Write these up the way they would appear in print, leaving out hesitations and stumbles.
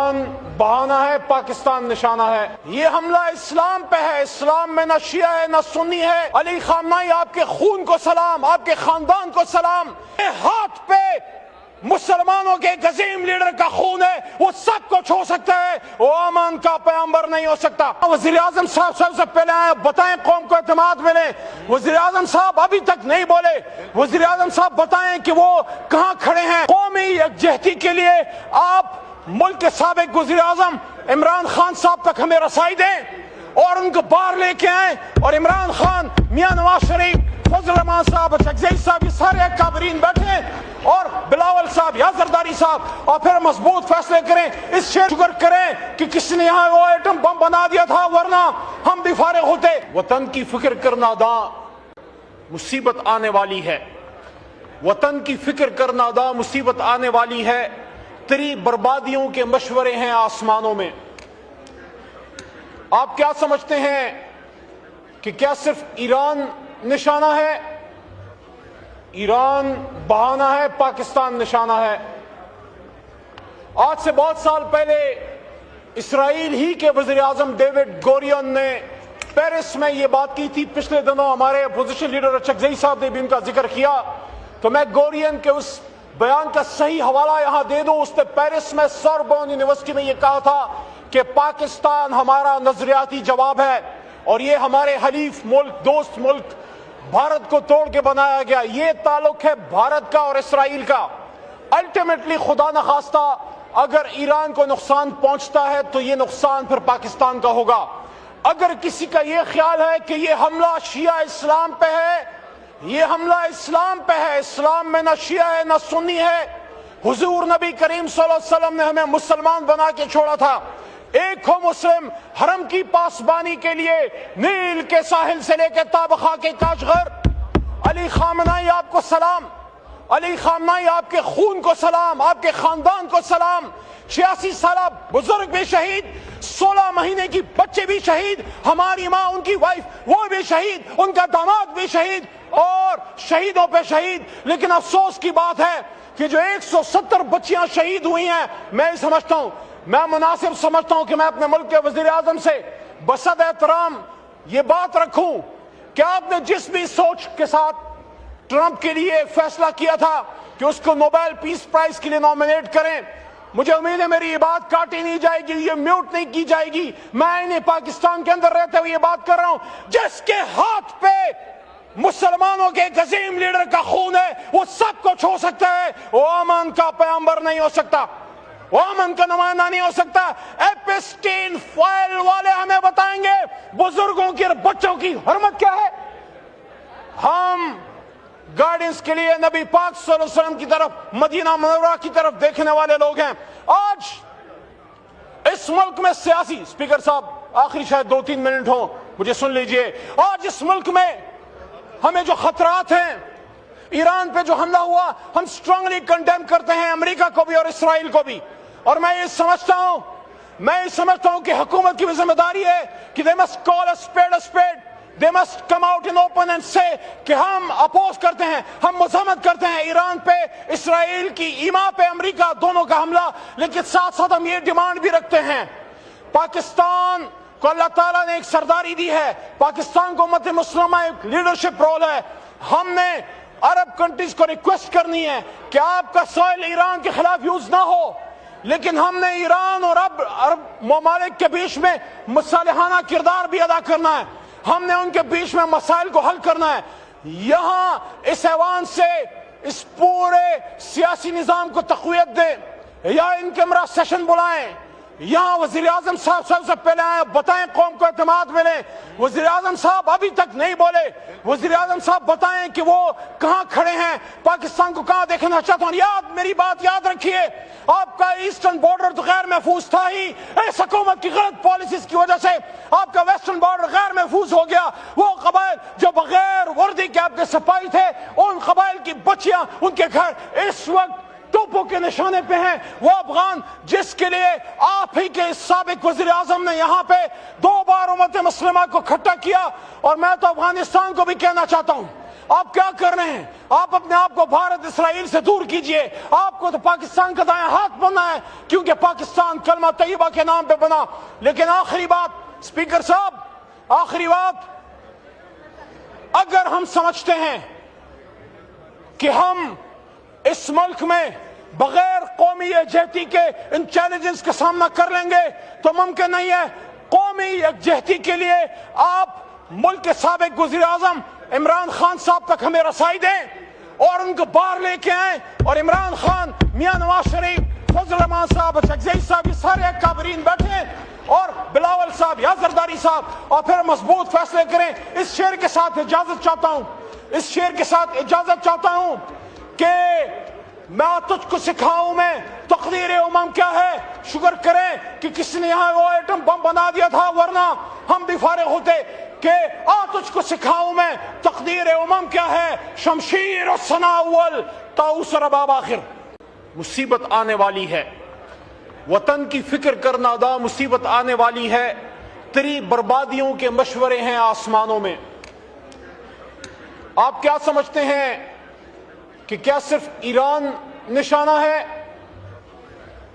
ایران بہانہ ہے، پاکستان نشانہ ہے۔ یہ حملہ اسلام پہ ہے، اسلام میں نہ شیعہ ہے نہ سنی ہے۔ علی خامنہ ای آپ کے خون کو سلام، آپ کے خاندان کو سلام۔ یہ ہاتھ پہ مسلمانوں کے ایک عظیم لیڈر کا خون ہے، وہ سب کچھ ہو سکتا ہے، وہ امن کا پیغمبر نہیں ہو سکتا۔ وزیر اعظم صاحب سب سے پہلے آئے، بتائیں قوم کو اعتماد ملے۔ وزیر اعظم صاحب ابھی تک نہیں بولے۔ وزیر اعظم صاحب بتائیں کہ وہ کہاں کھڑے ہیں۔ قومی یکجہتی کے لیے آپ ملک کے سابق وزیر اعظم عمران خان صاحب تک ہمیں رسائی دیں اور ان کو باہر لے کے آئیں، اور عمران خان، میاں نواز شریف، فضل الرحمان صاحب، چکزئی صاحب، یہ سارے اکابرین بیٹھے اور بلاول صاحب یا زرداری صاحب، اور پھر مضبوط فیصلے کریں۔ اس سے شکر کریں کہ کسی نے یہاں وہ ایٹم بم بنا دیا تھا، ورنہ ہم بھی فارغ ہوتے۔ وطن کی فکر کرنا دا مصیبت آنے والی ہے، وطن کی فکر کرنا دا مصیبت آنے والی ہے۔ تیری بربادیوں کے مشورے ہیں آسمانوں میں۔ آپ کیا سمجھتے ہیں کہ کیا صرف ایران نشانہ ہے؟ ایران بہانہ ہے، پاکستان نشانہ ہے۔ آج سے بہت سال پہلے اسرائیل ہی کے وزیر اعظم ڈیوڈ گورین نے پیرس میں یہ بات کی تھی۔ پچھلے دنوں ہمارے اپوزیشن لیڈر چکزئی صاحب نے بھی ان کا ذکر کیا، تو میں گورین کے اس بیان کا صحیح حوالہ یہاں دے دوں۔ اس نے پیرس میں سوربون یونیورسٹی میں یہ کہا تھا کہ پاکستان ہمارا نظریاتی جواب ہے، اور یہ ہمارے حلیف ملک، دوست ملک بھارت کو توڑ کے بنایا گیا۔ یہ تعلق ہے بھارت کا اور اسرائیل کا۔ الٹیمیٹلی خدا نخواستہ اگر ایران کو نقصان پہنچتا ہے تو یہ نقصان پھر پاکستان کا ہوگا۔ اگر کسی کا یہ خیال ہے کہ یہ حملہ شیعہ اسلام پہ ہے، یہ حملہ اسلام پہ ہے، اسلام میں نہ شیعہ ہے نہ سنی ہے۔ حضور نبی کریم صلی اللہ علیہ وسلم نے ہمیں مسلمان بنا کے چھوڑا تھا۔ ایک ہو مسلم، حرم کی پاسبانی کے لیے نیل کے ساحل سے لے کے تابخا کے کاشغر۔ علی خامنہ ای آپ کو سلام، علی خامنہ ای آپ کے خون کو سلام، آپ کے خاندان کو سلام۔ 86 سالہ بزرگ بھی شہید، 16 مہینے کی بچے بھی شہید، ہماری ماں، ان کی وائف وہ بھی شہید، ان کا داماد بھی شہید، اور شہیدوں پہ شہید۔ لیکن افسوس کی بات ہے کہ جو 170 بچیاں شہید ہوئی ہیں، میں سمجھتا ہوں، میں مناسب سمجھتا ہوں کہ میں اپنے ملک کے وزیر اعظم سے بصد احترام یہ بات رکھوں کہ آپ نے جس بھی سوچ کے ساتھ ٹرمپ کے لیے فیصلہ کیا تھا کہ اس کو نوبیل پیس پرائز کے لیے نامینیٹ کریں، مجھے امید ہے میری یہ بات کاٹی نہیں جائے گی، یہ میوٹ نہیں کی جائے گی۔ میں انہیں پاکستان کے اندر رہتے ہوئے یہ بات کر رہا ہوں، جس کے ہاتھ پہ مسلمانوں کے ایک عظیم لیڈر کا خون ہے، وہ سب کچھ ہو سکتا ہے، وہ امن کا پیغمبر نہیں ہو سکتا، وہ امن کا نمائندہ نہیں ہو سکتا۔ ایپسٹین فائل والے ہمیں بتائیں گے بزرگوں کی اور بچوں کی حرمت کیا ہے۔ ہم گائیڈنس کے لیے نبی پاک صلی اللہ علیہ وسلم کی طرف، مدینہ منورہ کی طرف دیکھنے والے لوگ ہیں۔ آج اس ملک میں سیاسی، اسپیکر صاحب آخری شاید 2-3 منٹ ہوں، مجھے سن لیجئے۔ آج اس ملک میں ہمیں جو خطرات ہیں، ایران پہ جو حملہ ہوا، ہم سٹرونگلی کنڈیم کرتے ہیں، امریکہ کو بھی اور اسرائیل کو بھی۔ اور میں یہ سمجھتا ہوں کہ حکومت کی بھی ذمہ داری ہے کہ they must call a spade a spade. They must come out in open and say کہ ہم اپوز کرتے ہیں، ہم مذمت کرتے ہیں ایران پہ، اسرائیل کی ایما پہ، امریکہ، دونوں کا حملہ۔ لیکن ساتھ ساتھ ہم یہ ڈیمانڈ بھی رکھتے ہیں، پاکستان کو اللہ تعالیٰ نے ایک سرداری دی ہے، پاکستان کو امت مسلمہ ایک لیڈرشپ رول ہے۔ ہم نے عرب کنٹریز کو ریکویسٹ کرنی ہے کہ آپ کا سوائل ایران کے خلاف یوز نہ ہو، لیکن ہم نے ایران اور عرب ممالک کے بیچ میں مصالحانہ کردار بھی ادا کرنا ہے، ہم نے ان کے بیچ میں مسائل کو حل کرنا ہے۔ یہاں اس ایوان سے اس پورے سیاسی نظام کو تقویت دیں، یا ان کیمرہ سیشن بلائیں، یہاں وزیر اعظم صاحب سب سے پہلے آئے، بتائیں قوم کو اعتماد ملے۔ وزیر اعظم صاحب ابھی تک نہیں بولے۔ وزیر اعظم صاحب بتائیں کہ وہ کہاں کھڑے ہیں، پاکستان کو کہاں دیکھنا چاہتا ہوں۔ میری بات یاد رکھیے، آپ کا ایسٹرن بارڈر تو غیر محفوظ تھا ہی، اس حکومت کی غلط پالیسیز کی وجہ سے آپ کا ویسٹرن بارڈر غیر محفوظ ہو گیا۔ وہ قبائل جو بغیر وردی کے آپ کے سپاہی تھے، ان قبائل کی بچیاں، ان کے گھر اس وقت توپوں کے نشانے پہ ہیں۔ وہ افغان جس کے لیے آپ ہی کے سابق وزیر اعظم نے یہاں پہ 2 بار امت مسلمہ کو کھٹا کیا، اور میں تو افغانستان کو بھی کہنا چاہتا ہوں، آپ کیا کر رہے ہیں؟ آپ اپنے آپ کو بھارت اسرائیل سے دور کیجئے. آپ کو تو پاکستان کا دائیں ہاتھ بننا ہے, کیونکہ پاکستان کلمہ طیبہ کے نام پہ بنا. لیکن آخری بات اسپیکر صاحب, آخری بات, اگر ہم سمجھتے ہیں کہ ہم اس ملک میں بغیر قومی یکجہتی کے ان چیلنجز کا سامنا کر لیں گے تو ممکن نہیں ہے. قومی یکجہتی کے لیے آپ ملک کے سابق وزیر اعظم عمران خان صاحب تک ہمیں رسائی دیں اور ان کو باہر لے کے آئیں, اور عمران خان, میاں نواز شریف, فضل الرحمان صاحب, چکزئی صاحب, یہ سارے اکابرین بیٹھے ہیں, اور بلاول صاحب یا زرداری صاحب, اور پھر مضبوط فیصلے کریں. اس شعر کے ساتھ اجازت چاہتا ہوں, اس شعر کے ساتھ اجازت چاہتا ہوں کہ میں تجھ کو سکھاؤں میں تقدیر امم کیا ہے. شکر کریں کہ کسی نے یہاں وہ ایٹم بم بنا دیا تھا, ورنہ ہم بھی فارغ ہوتے. کہ تجھ کو سکھاؤں میں تقدیر امم کیا ہے, شمشیر و ثنا اول طاؤس رباب آخر. مصیبت آنے والی ہے, وطن کی فکر کرنا ادا, مصیبت آنے والی ہے. تیری بربادیوں کے مشورے ہیں آسمانوں میں. آپ کیا سمجھتے ہیں کہ کیا صرف ایران نشانہ ہے؟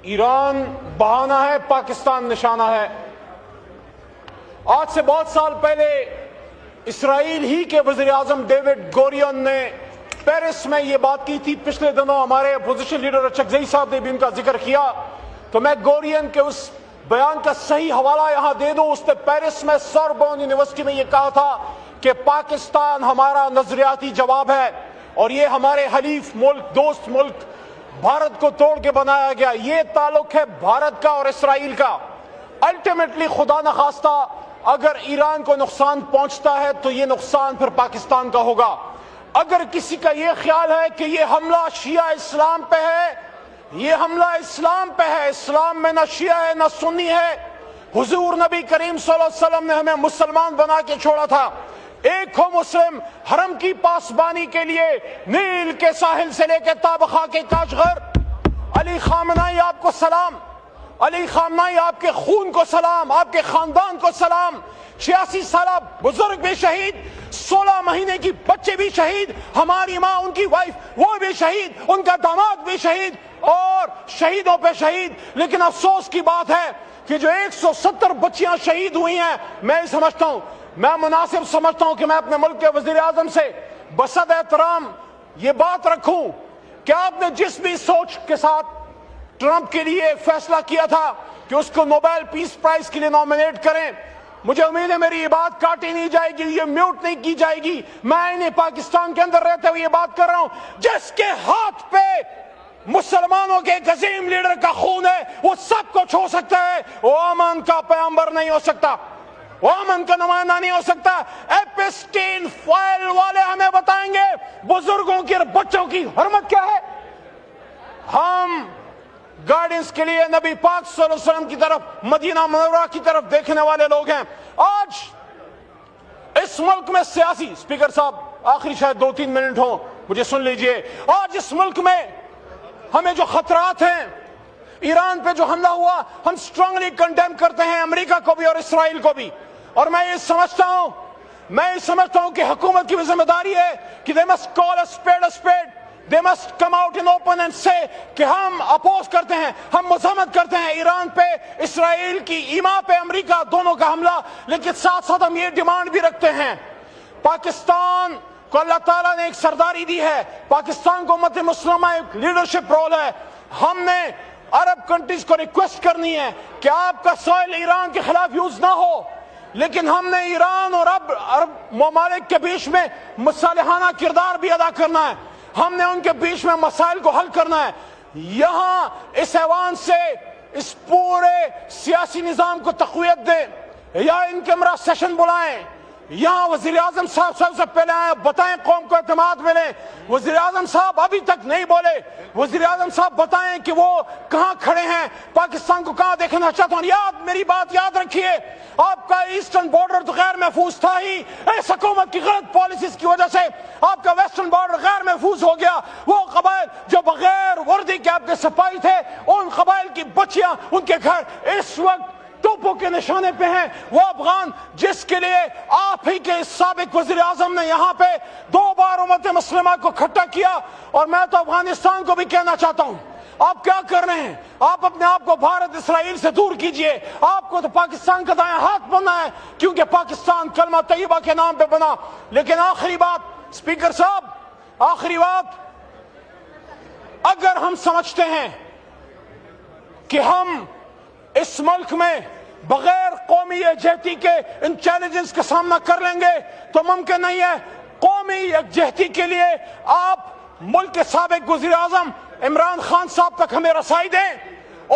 ایران بہانہ ہے, پاکستان نشانہ ہے. آج سے بہت سال پہلے اسرائیل ہی کے وزیر اعظم ڈیوڈ گورین نے پیرس میں یہ بات کی تھی. پچھلے دنوں ہمارے اپوزیشن لیڈر چکزئی صاحب نے بھی ان کا ذکر کیا, تو میں گورین کے اس بیان کا صحیح حوالہ یہاں دے دوں. اس نے پیرس میں سوربون یونیورسٹی میں یہ کہا تھا کہ پاکستان ہمارا نظریاتی جواب ہے, اور یہ ہمارے حلیف ملک, دوست ملک بھارت کو توڑ کے بنایا گیا. یہ تعلق ہے بھارت کا اور اسرائیل کا. الٹیمیٹلی خدا نخواستہ اگر ایران کو نقصان پہنچتا ہے تو یہ نقصان پھر پاکستان کا ہوگا. اگر کسی کا یہ خیال ہے کہ یہ حملہ شیعہ اسلام پہ ہے, یہ حملہ اسلام پہ ہے, اسلام میں نہ شیعہ ہے نہ سنی ہے. حضور نبی کریم صلی اللہ علیہ وسلم نے ہمیں مسلمان بنا کے چھوڑا تھا. ایک ہو مسلم حرم کی پاسبانی کے لیے نیل کے ساحل سے لے کے تابخا کے کاشغر. علی خامنائی آپ کو سلام, علی خامنائی آپ کے خون کو سلام, آپ کے خاندان کو سلام. 86 سالہ بزرگ بھی شہید, 16 مہینے کی بچے بھی شہید, ہماری ماں, ان کی وائف وہ بھی شہید, ان کا داماد بھی شہید, اور شہیدوں پہ شہید. لیکن افسوس کی بات ہے کہ جو 170 بچیاں شہید ہوئی ہیں, میں سمجھتا ہوں, میں مناسب سمجھتا ہوں کہ میں اپنے ملک کے وزیر اعظم سے بصد احترام یہ بات رکھوں کہ آپ نے جس بھی سوچ کے ساتھ ٹرمپ کے لیے فیصلہ کیا تھا کہ اس کو نوبیل پیس پرائز کے لیے نامینیٹ کریں, مجھے امید ہے میری یہ بات کاٹی نہیں جائے گی, یہ میوٹ نہیں کی جائے گی. میں انہیں پاکستان کے اندر رہتے ہوئے یہ بات کر رہا ہوں, جس کے ہاتھ پہ مسلمانوں کے ایک عظیم لیڈر کا خون ہے وہ سب کو چھو سکتا ہے. وہ امن کا پیغمبر نہیں ہو سکتا, وہ امن کا نمائندہ نہیں ہو سکتا. ایپسٹین فائل والے ہمیں بتائیں گے بزرگوں کی اور بچوں کی حرمت کیا ہے. ہم گائیڈنس کے لیے نبی پاک صلی اللہ علیہ وسلم کی طرف, مدینہ منورہ کی طرف دیکھنے والے لوگ ہیں. آج اس ملک میں سیاسی, اسپیکر صاحب آخری شاید 2-3 منٹ ہوں, مجھے سن لیجئے. آج اس ملک میں ہمیں جو خطرات ہیں, ایران پہ جو حملہ ہوا, ہم سٹرونگلی کنڈیم کرتے ہیں, امریکہ کو بھی اور اسرائیل کو بھی. اور میں یہ سمجھتا ہوں کہ حکومت کی بھی ذمہ داری ہے کہ they must call a spade a spade. They must come out in open and say کہ ہم اپوز کرتے ہیں, ہم مذمت کرتے ہیں ایران پہ, اسرائیل کی ایما پہ امریکہ, دونوں کا حملہ. لیکن ساتھ ساتھ ہم یہ ڈیمانڈ بھی رکھتے ہیں, پاکستان کو اللہ تعالیٰ نے ایک سرداری دی ہے, پاکستان کو امت مسلمہ ایک لیڈرشپ رول ہے. ہم نے عرب کنٹریز کو ریکویسٹ کرنی ہے کہ آپ کا سوائل ایران کے خلاف یوز نہ ہو, لیکن ہم نے ایران اور عرب ممالک کے بیچ میں مصالحانہ کردار بھی ادا کرنا ہے. ہم نے ان کے بیچ میں مسائل کو حل کرنا ہے. یہاں اس ایوان سے اس پورے سیاسی نظام کو تقویت دیں, یا ان کیمرہ سیشن بلائیں, یہاں وزیر اعظم صاحب سب سے پہلے آئیں, بتائیں قوم کو اعتماد ملے. وزیر اعظم صاحب ابھی تک نہیں بولے, وزیر اعظم صاحب بتائیں کہ وہ کہاں کھڑے ہیں, پاکستان کو کہاں دیکھنا چاہتا ہوں. میری بات یاد رکھیے, آپ کا ایسٹرن بارڈر تو غیر محفوظ تھا ہی, اس حکومت کی غلط پالیسیز کی وجہ سے آپ کا ویسٹرن بارڈر غیر محفوظ ہو گیا. وہ قبائل جو بغیر وردی کے آپ کے سپاہی تھے, ان قبائل کی بچیاں, ان کے گھر اس وقت توپوں کے نشانے پہ ہیں، وہ افغان جس کے لیے آپ ہی کے سابق وزیر اعظم نے یہاں پہ 2 بار امت مسلمہ کو اکٹھا کیا۔ اور میں تو افغانستان کو بھی کہنا چاہتا ہوں، آپ کیا کر رہے ہیں؟ آپ اپنے آپ کو بھارت اسرائیل سے دور کیجئے۔ آپ کو تو پاکستان کا دایاں ہاتھ بننا ہے، کیونکہ پاکستان کلمہ طیبہ کے نام پہ بنا۔ لیکن آخری بات اسپیکر صاحب، آخری بات، اگر ہم سمجھتے ہیں کہ ہم اس ملک میں بغیر قومی یکجہتی کے ان چیلنجز کا سامنا کر لیں گے تو ممکن نہیں ہے۔ قومی یکجہتی کے لیے آپ ملک کے سابق وزیر اعظم عمران خان صاحب تک ہمیں رسائی دیں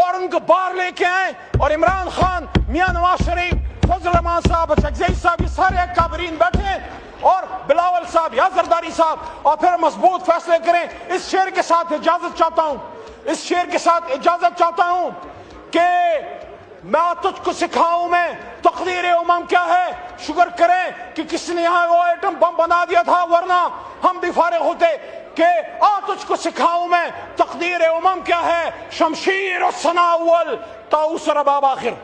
اور ان کو باہر لے کے آئیں، اور عمران خان، میاں نواز شریف، فضل الرحمان صاحب، شخزئی صاحب، یہ سارے اکابرین بیٹھیں، اور بلاول صاحب یا زرداری صاحب، اور پھر مضبوط فیصلے کریں۔ اس شعر کے ساتھ اجازت چاہتا ہوں، اس شعر کے ساتھ اجازت چاہتا ہوں کہ میں تجھ کو سکھاؤں میں تقدیر امم کیا ہے، شکر کریں کہ کسی نے یہاں وہ ایٹم بم بنا دیا تھا، ورنہ ہم بھی فارغ ہوتے۔ کہ تجھ کو سکھاؤں میں تقدیر امم کیا ہے، شمشیر و ثنا اول طاؤس رباب آخر۔